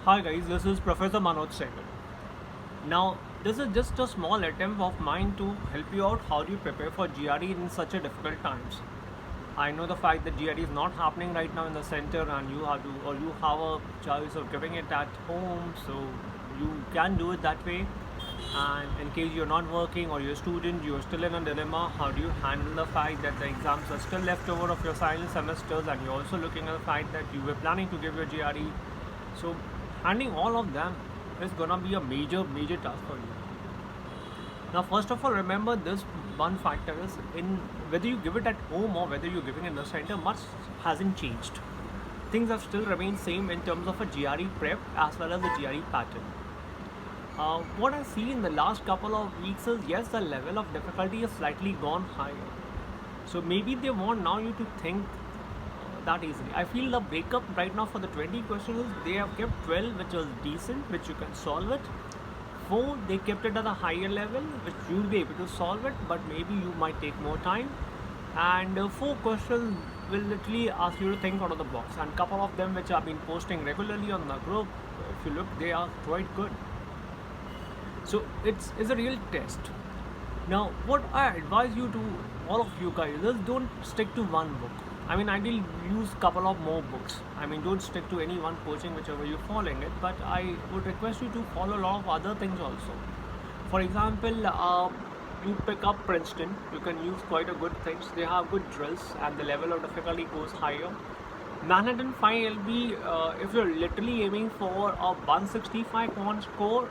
Hi guys, this is Professor Manoj Sehgal. Now, this is just a small attempt of mine to help you out how do you prepare for GRE in such a difficult times. I know the fact that GRE is not happening right now in the center and you have a choice of giving it at home, so you can do it that way. And in case you're not working or you're a student, you're still in a dilemma, how do you handle the fact that the exams are still left over of your silent semesters and you're also looking at the fact that you were planning to give your GRE. So handling all of them is gonna be a major task for you. Now, first of all, remember this one factor is in whether you give it at home or whether you're giving it in the center, much hasn't changed. Things have still remained same in terms of a GRE prep as well as the GRE pattern. What I see in the last couple of weeks is yes, the level of difficulty has slightly gone higher. So maybe they want now you to think that easily. I feel the breakup right now for the 20 questions is they have kept 12, which was decent, which you can solve it. 4, they kept it at a higher level, which you'll be able to solve it, but maybe you might take more time. And 4 questions will literally ask you to think out of the box. And couple of them which I've been posting regularly on the group, if you look, they are quite good. So it's a real test. Now, what I advise you to all of you guys is don't stick to one book. I mean, I will use couple of more books. I mean, don't stick to any one coaching, whichever you're following it. But I would request you to follow a lot of other things also. For example, you pick up Princeton. You can use quite a good things. They have good drills, and the level of difficulty goes higher. Manhattan 5 LB, if you're literally aiming for a 165 point score,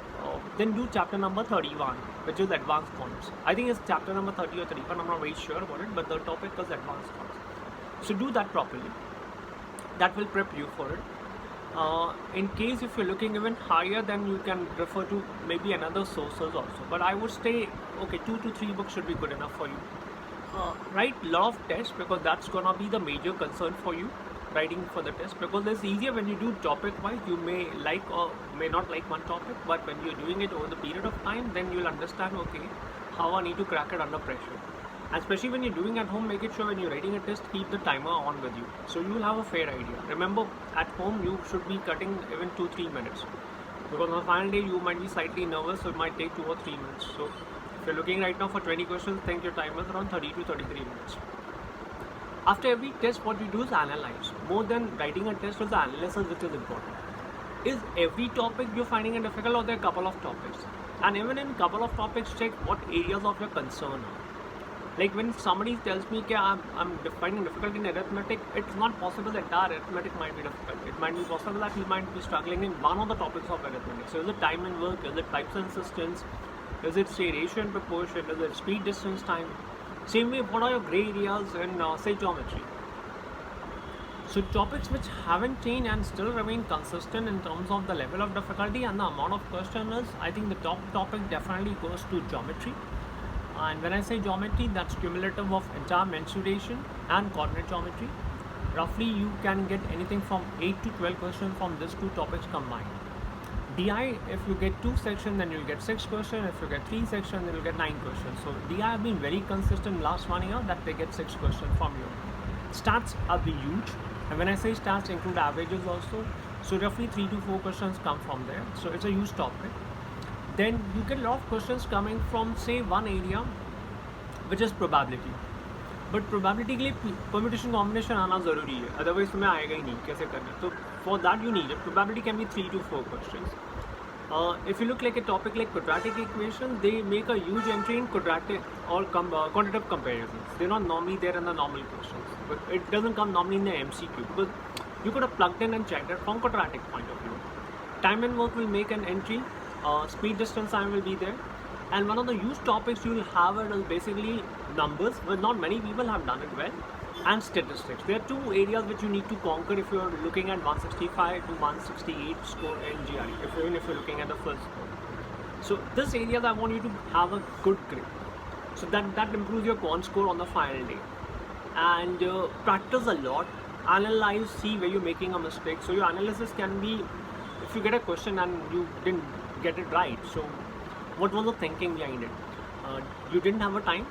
then do chapter number 31, which is advanced comps. I think it's chapter number 30 or 31, I'm not very sure about it, but the topic is advanced comps. So do that properly. That will prep you for it. In case if you're looking even higher, then you can refer to maybe another sources also. But I would say, okay, 2 to 3 books should be good enough for you. Write a lot of tests because that's gonna be the major concern for you writing for the test, because it's easier when you do topic wise. You may like or may not like one topic, but when you're doing it over the period of time, then you'll understand, okay, how I need to crack it under pressure. And especially when you're doing at home, make it sure when you're writing a test, keep the timer on with you, so you'll have a fair idea. Remember, at home you should be cutting even 2-3 minutes, because on the final day you might be slightly nervous, so it might take 2 or 3 minutes. So if you're looking right now for 20 questions, think your time is around 30 to 33 minutes. After every test, what you do is analyze. More than writing a test, is the analysis which is important. Is every topic you're finding it difficult, or there are a couple of topics? And even in couple of topics, check what areas of your concern are. Like when somebody tells me that I'm finding difficult in arithmetic, it's not possible that entire arithmetic might be difficult. It might be possible that you might be struggling in one of the topics of arithmetic. So is it time and work? Is it types and systems? Is it say ratio and proportion? Is it speed, distance, time? Same way, what are your gray areas in say geometry? So topics which haven't changed and still remain consistent in terms of the level of difficulty and the amount of question is, I think the top topic definitely goes to geometry. And when I say geometry, that's cumulative of entire mensuration and coordinate geometry. Roughly you can get anything from 8 to 12 questions from these 2 topics combined. DI, if you get 2 sections, then you'll get 6 questions. If you get 3 sections, then you'll get 9 questions. So DI have been very consistent last 1 year that they get 6 questions from you. Stats are the huge, and when I say stats, include averages also. So roughly 3 to 4 questions come from there. So it's a huge topic. Then you get a lot of questions coming from say one area, which is probability. But probability के लिए permutation combination आना ज़रूरी है, otherwise तुम्हें आएगा ही नहीं कैसे करना. तो for that you need probability can be 3 to 4 questions. If you look like a topic like quadratic equation, they make a huge entry in quadratic or quantitative comparisons. They're not normally there in the normal questions, but it doesn't come normally in the MCQ because you could have plugged in and checked it from quadratic point of view. Time and work will make an entry. Speed, distance, time will be there. And one of the huge topics you will have it is basically numbers, but not many people have done it well, and statistics. There are 2 areas which you need to conquer if you are looking at 165 to 168 score in GRE, even if you're looking at the first score. So this areas I want you to have a good grip, so that improves your con score on the final day. And practice a lot, analyze, see where you're making a mistake. So your analysis can be, if you get a question and you didn't get it right, so what was the thinking behind it? You didn't have a time,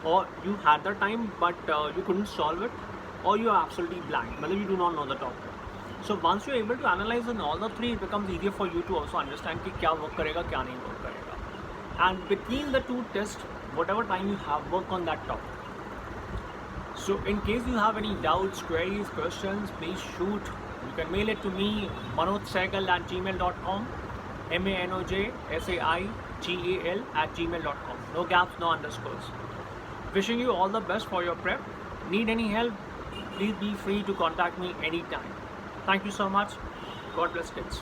or you had the time but you couldn't solve it, or you are absolutely blank, you do not know the topic. So once you're able to analyze in all the three, it becomes easier for you to also understand कि क्या work करेगा क्या नहीं work करेगा. And between the two tests, whatever time you have, work on that topic. So in case you have any doubts, queries, questions, please shoot. You can mail it to me, manojsaigal@gmail.com, manojsaigal@gmail.com. No gaps, no underscores. Wishing you all the best for your prep. Need any help? Please be free to contact me anytime. Thank you so much. God bless kids.